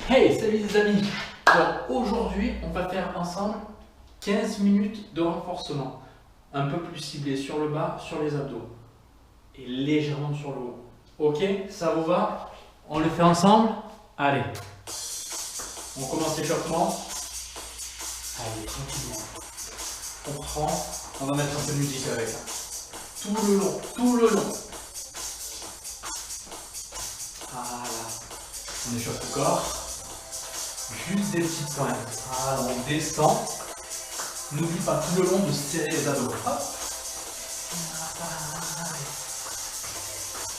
Hey, salut les amis. Alors aujourd'hui, on va faire ensemble 15 minutes de renforcement. Un peu plus ciblé sur le bas, sur les abdos. Et légèrement sur le haut. Ok, ça vous va? On le fait ensemble? Allez. On commence l'échauffement. Allez, tranquillement. On prend, on va mettre un peu de musique avec. Tout le long, tout le long. Voilà. On échauffe le corps. Juste des petites pointes. Voilà, on descend. N'oublie pas tout le long de serrer les abdos. Hop.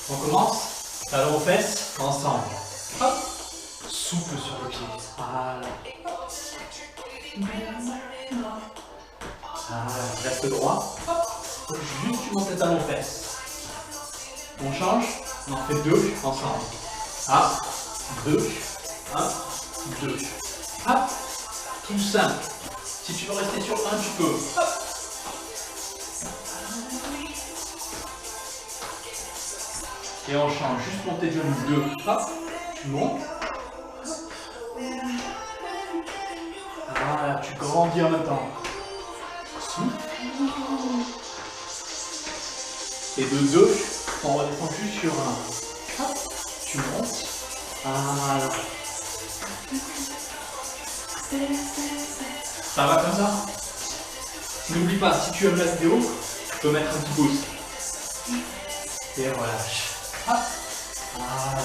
On commence. Talons aux fesses, ensemble. Hop. Souple sur le pied. Voilà. Voilà. Reste droit. Hop. Juste tu montes les talons aux fesses. On change. On en fait deux ensemble. Hop. Deux. Hop. 2. Hop, tout simple. Si tu veux rester sur un, tu peux. Hop. Et on change, juste monter de genoux. 2. Hop, tu montes. Voilà, tu grandis en même temps. Souffle. Et de 2, on redescend juste sur un. Hop, tu montes. Voilà. Ça va comme ça? N'oublie pas, si tu aimes la vidéo, tu peux mettre un petit pouce. Et relâche. Hop. Voilà.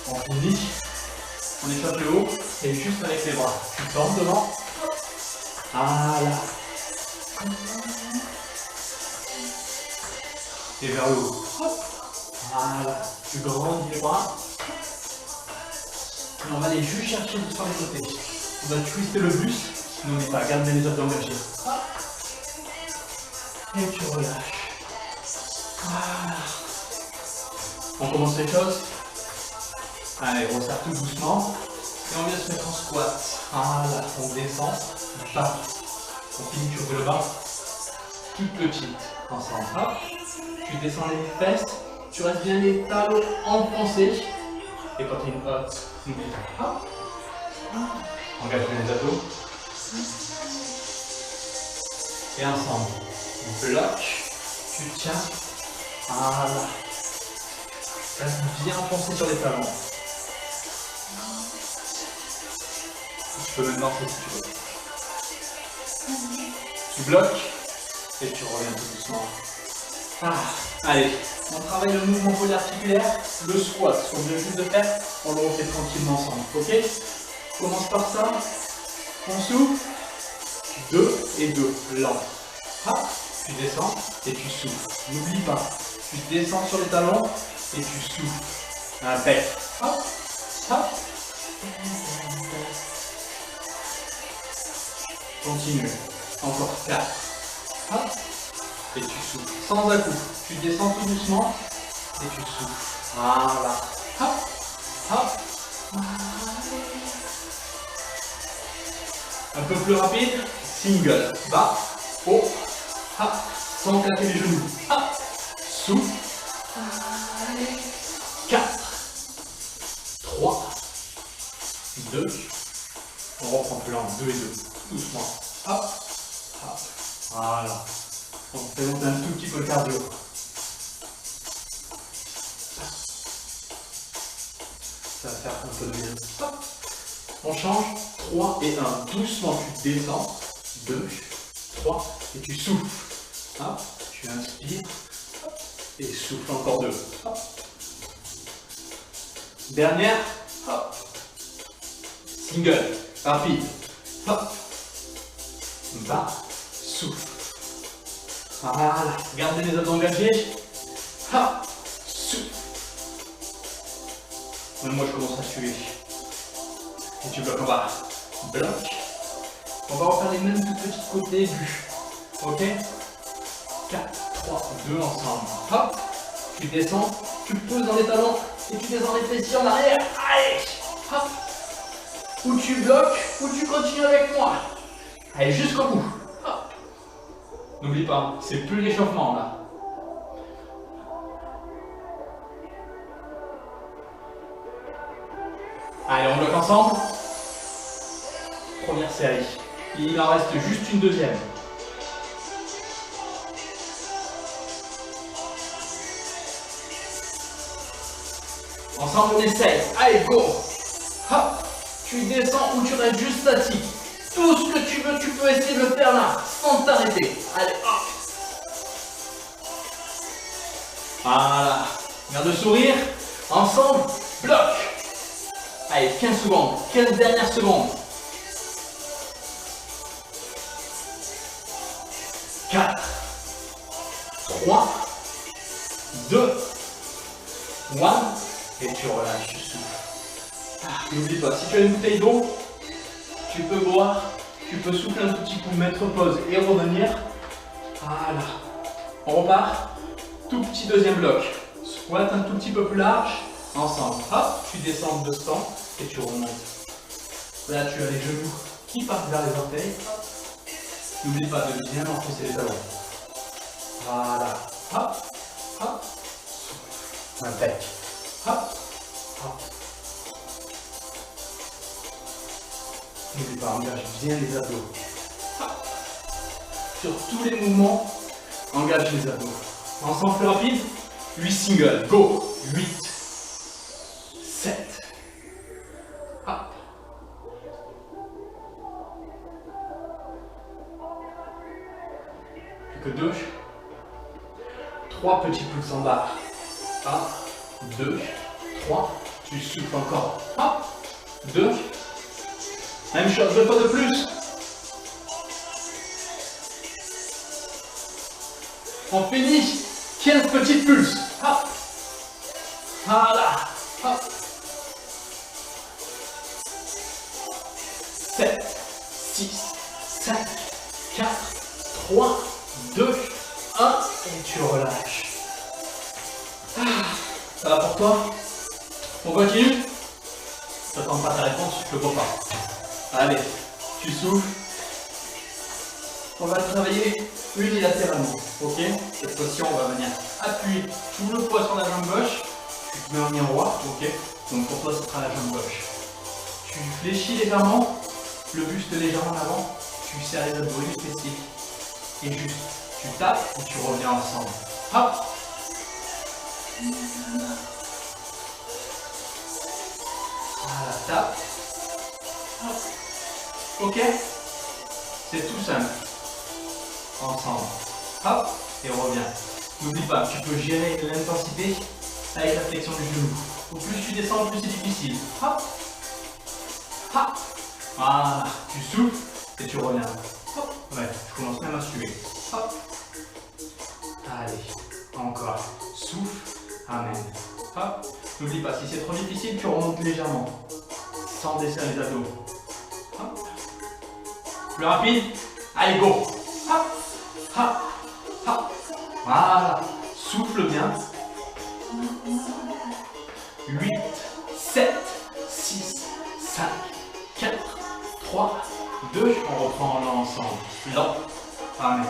On finit. On échauffe le haut et juste avec les bras. Tu tombes devant. Voilà. Et vers le haut. Voilà. Tu grandis les bras. Et on va aller juste chercher sur les côtés. On va twister le buste. N'oublie pas, garde les abdos engagés. Et tu relâches. Voilà. On commence les choses. Allez, on resserre tout doucement. Et on vient se mettre en squat. Voilà, on descend. Bas. On finit, tu ouvres le bas. Toute petite. Ensemble. Hop. Tu descends les fesses. Tu restes bien les talons enfoncés. Et quand tu as une haute, n'oublie pas. Hop. Engage bien les abdos. Et ensemble. On bloque. Tu tiens. Voilà. Reste bien enfoncé sur les talons. Tu peux même danser si tu veux. Tu bloques. Et tu reviens tout doucement. Allez. On travaille le mouvement polyarticulaire, le squat. Ce qu'on vient juste de faire, on le refait tranquillement ensemble. Ok? On commence par ça. On souffle. 2 et 2. Lent. Hop. Tu descends et tu souffles. N'oublie pas. Tu descends sur les talons et tu souffles. Impec. Hop. Hop. Continue. Encore 4. Hop. Et tu souffles. Sans à-coup. Tu descends tout doucement et tu souffles. Voilà. Hop. Hop. Un peu plus rapide. Single. Bas. Haut. Hop. Sans claquer les genoux. Hop. Souffle. 4. 3. 2. On reprend plus lent. 2 et 2. Doucement. Hop. Hop. Voilà. On fait monter un tout petit peu le cardio. Ça va faire un peu de bien. Hop. On change. 3 et 1. Doucement, tu descends. 2, 3 et tu souffles. Hop. Tu inspires. Hop. Et souffle encore 2. Hop. Dernière. Hop. Single. Rapide. Hop. Bas. Souffle. Voilà, gardez les abdos engagés. Hop, souffle. Même moi je commence à suer. Et tu bloques en bas. Bloc. On va refaire les mêmes tout petits côtés du. Ok? 4, 3, 2 ensemble. Hop, tu descends, tu poses dans les talons et tu descends les fessiers en arrière. Allez, hop. Ou tu bloques, ou tu continues avec moi. Allez, jusqu'au bout. N'oublie pas, c'est plus l'échauffement là. Allez, on bloque ensemble. Première série. Il en reste juste une deuxième. Ensemble, on essaye. Allez, go. Hop. Tu descends ou tu restes juste statique. Tout ce que tu veux, tu peux essayer de le faire là, sans t'arrêter. Allez, hop. Voilà. Garde le sourire. Ensemble, bloc. Allez, 15 secondes. 15 dernières secondes. 4, 3, 2, 1. Et tu relâches, tu souffles. N'oublie pas, si tu as une bouteille d'eau, tu peux boire, tu peux souffler un tout petit coup, mettre pause et revenir. Voilà. On repart. Tout petit deuxième bloc. Squat un tout petit peu plus large. Ensemble. Hop, tu descends de 200 et tu remontes. Là, tu as les genoux qui partent vers les orteils. N'oublie pas de bien enfoncer les talons. Voilà. Hop, hop. Impec. Hop, hop. N'oublie pas, engage bien les abdos. Hop. Sur tous les mouvements, engage les abdos. Ensemble plus rapide. 8 singles. Go. 8, 7. Hop. Plus que 2. 3 petits pouces en barre. 1, 2, 3. Tu souffles encore. Hop. 2. Même chose, 2 fois de plus. On finit. 15 petites pulses. Hop. Voilà. Hop. 7, 6, 5, 4, 3, 2, 1. Et tu relâches. Ça va pour toi? On continue? J'attends pas ta réponse, je ne le vois pas. Allez, tu souffles. On va travailler unilatéralement, ok? Cette fois-ci, on va venir appuyer tout le poids sur la jambe gauche. Tu te mets en miroir, ok? Donc pour toi, ce sera la jambe gauche. Tu fléchis légèrement, le buste légèrement en avant. Tu serres les abdos, les fessiers. Et juste, tu tapes et tu reviens ensemble. Hop! Voilà, tape. Hop. Ok? C'est tout simple. Ensemble. Hop. Et reviens. N'oublie pas, tu peux gérer l'intensité avec la flexion du genou. Au plus tu descends, au plus c'est difficile. Hop. Hop. Voilà. Tu souffles et tu reviens. Hop. Ouais, je commence même à suer. Hop. Allez. Encore. Souffle. Amen. Hop. N'oublie pas, si c'est trop difficile, tu remontes légèrement. Sans desserrer les abdos. Hop. Plus rapide. Allez, go. Hop. Hop. Hop. Voilà. Souffle bien. 8, 7, 6, 5, 4, 3, 2. On reprend là ensemble. Lent. Amen.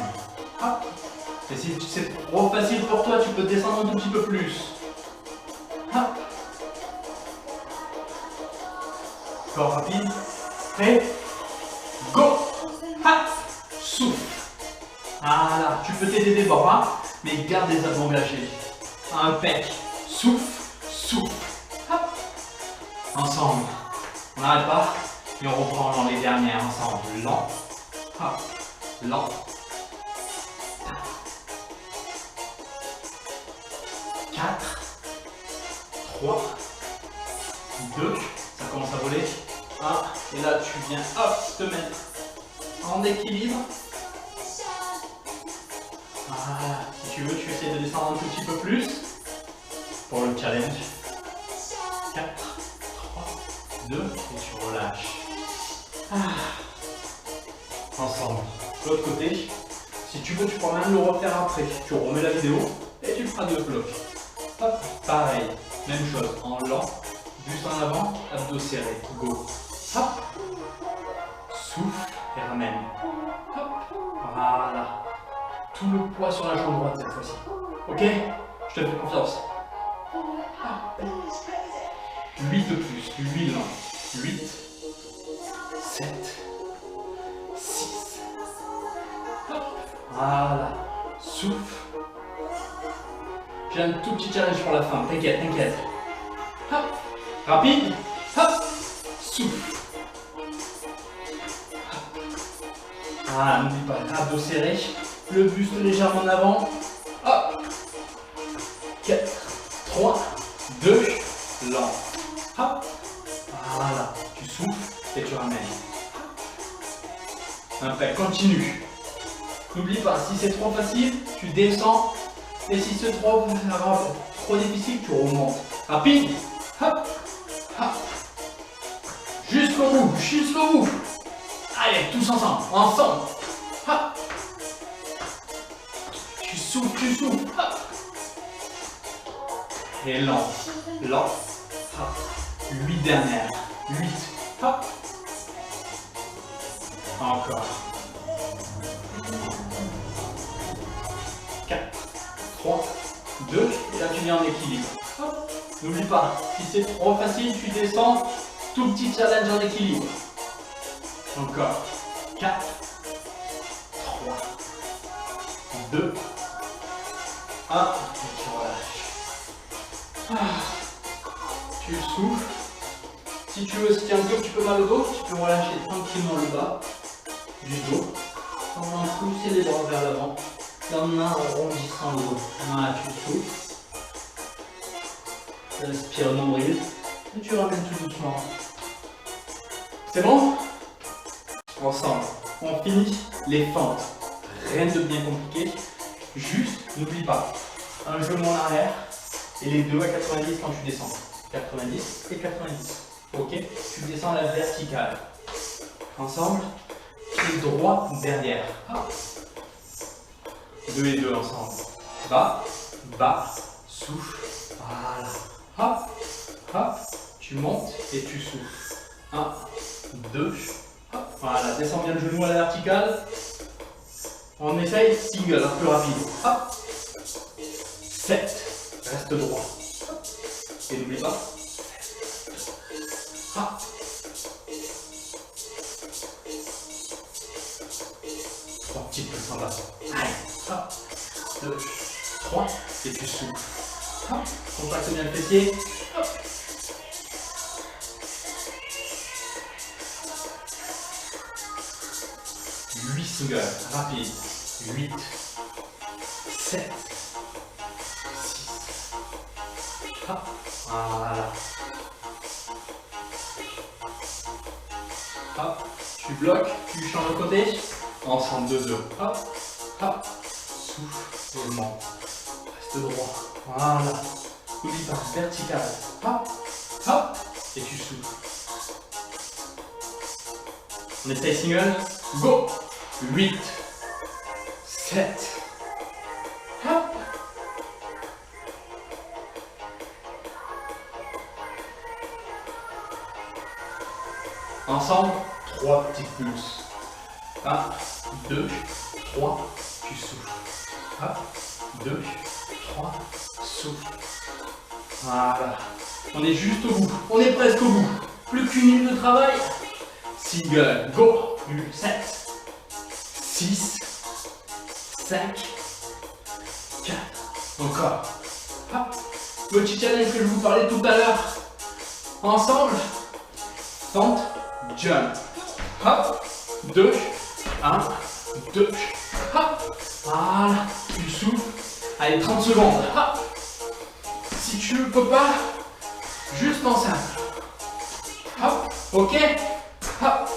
Hop. Et si c'est trop facile pour toi, tu peux descendre un tout petit peu plus. Hop. Corps rapide. Prêt. Go. Hop. Souffle. Voilà. Tu peux t'aider des bras, mais garde les abdos engagés. Impec. Souffle. Souffle. Hop. Ensemble. On n'arrête pas. Et on reprend dans les dernières ensemble. Lent. Hop. Lent. 4, 3, 2, ça commence à voler. 1, et là tu viens hop, te mettre en équilibre. Voilà, si tu veux, tu essaies de descendre un tout petit peu plus pour le challenge. 4, 3, 2, et tu relâches. Ensemble. De l'autre côté, si tu veux, tu pourras même le refaire après. Tu remets la vidéo et tu feras 2 blocs. Hop, pareil, même chose, en lent, juste en avant, abdos serrés, go. Hop, souffle et ramène. Hop, voilà. Tout le poids sur la jambe droite cette fois-ci. Ok? Je te fais confiance. 8 de plus, 8 lents. 8, 7, 6. Hop. Voilà. Souffle. J'ai un tout petit challenge pour la fin. T'inquiète, t'inquiète. Hop. Rapide. Hop. Souffle. Ah, n'oublie pas, abdos serrés, le buste légèrement en avant. Hop. 4, 3, 2, lent. Hop. Voilà. Tu souffles et tu ramènes. Après, continue. N'oublie pas, si c'est trop facile, tu descends. Et si c'est trop difficile, tu remontes. Rapide. Hop. Hop. Jusqu'au bout, jusqu'au bout. Allez, tous ensemble, ensemble. Hop. Tu souffles. Hop. Et lent, lent. Hop. 8 dernières. 8. Hop. Encore. 4, 3, 2. Et là, tu viens en équilibre. Hop. N'oublie pas, si c'est trop facile, tu descends. Tout petit challenge en équilibre. Encore. 4, 3, 2, 1. Et tu relâches. Tu souffles. Si tu veux, si tu as un peu, tu peux mal au dos, tu peux relâcher tranquillement le bas du dos. En pousser les bras vers l'avant. Comme en arrondissant le dos. Voilà, tu souffles. Tu respires nombril. Et tu ramènes tout doucement. C'est bon? Ensemble, on finit les fentes. Rien de bien compliqué. Juste, n'oublie pas, un genou en arrière et les deux à 90 quand tu descends. 90 et 90. Ok? Tu descends à la verticale. Ensemble, pied droit derrière. Hop. 2 et 2 ensemble. Bas, bas, souffle. Voilà. Hop, hop. Tu montes et tu souffles. 1, 2, hop. Voilà, descends bien le genou à la verticale. On essaye single, un peu rapide. Hop. 7. Reste droit. Hop. Et n'oublie pas. Hop. 3 petites pouces en bas. Allez. Hop. 2, 3. Et tu souffles. Hop. Compacte bien le fessier. Hop. 8 singles, rapide. 8, 7, 6. Hop. Voilà. Hop. Tu bloques, tu changes de côté. Ensemble, 2-2. Hop. Hop. Souffle et monte. Reste droit. Voilà. N'oublie pas, vertical. Hop. Hop. Et tu souffles. On essaye single. Go. 8, 7, hop. Ensemble, 3 petites pousses. 1, 2, 3, tu souffles. Hop, 2, 3, souffle. Voilà. On est juste au bout. On est presque au bout. Plus qu'une minute de travail. Single, go. 7, 6, 5, 4. Encore. Hop. Petit challenge que je vous parlais tout à l'heure. Ensemble. Fente, jump. Hop. 2, 1, 2. Hop. Voilà. Tu souffles. Allez, 30 secondes. Hop. Si tu ne peux pas, juste en simple. Hop. Ok. Hop.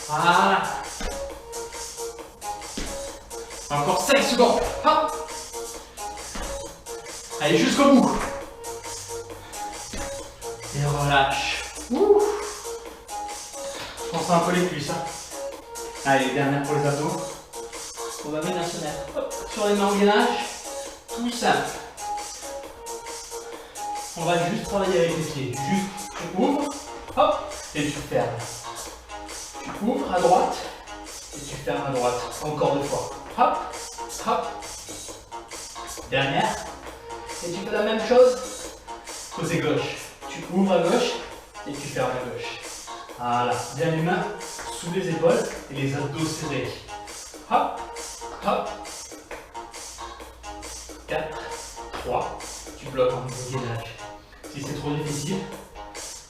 Voilà. Encore 5 secondes. Hop. Allez, jusqu'au bout. Et relâche. Ouh. On sent un peu les cuisses. Hein. Allez, dernière pour les abdos. On va venir se mettre hop, sur les mains en gainage. Tout simple. On va juste travailler avec les pieds. Juste, tu ouvres. Hop. Et tu fermes. Tu ouvres à droite. Et tu fermes à droite. Encore 2 fois. Hop, hop. Dernière. Et tu fais la même chose côté gauche. Tu ouvres à gauche et tu fermes la gauche. Voilà, bien les mains sous les épaules et les abdos serrés. Hop, hop. 4, 3, tu bloques en gainage. Si c'est trop difficile,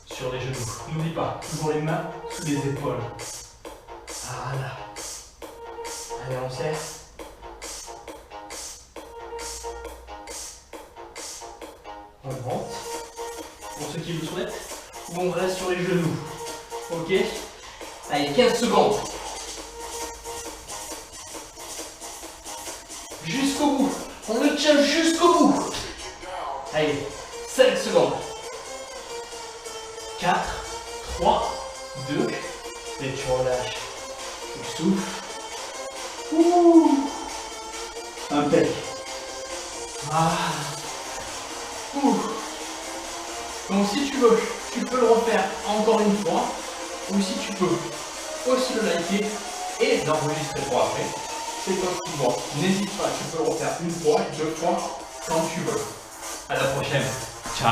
sur les genoux. N'oublie pas, toujours les mains sous les épaules. Voilà. Allez, on serre. On monte. Pour ceux qui le souhaitent, ou on reste sur les genoux. Ok. Allez, 15 secondes. Jusqu'au bout. On le tient jusqu'au bout. Allez, 5 secondes. 4, 3, 2, et tu relâches. Tu souffles. Ouh. Impec. Ah. Ouh. Donc si tu veux, tu peux le refaire encore une fois. Ou si tu peux aussi le liker et l'enregistrer pour après. C'est toi qui vois. N'hésite pas, tu peux le refaire une fois, deux fois, quand tu veux. À la prochaine.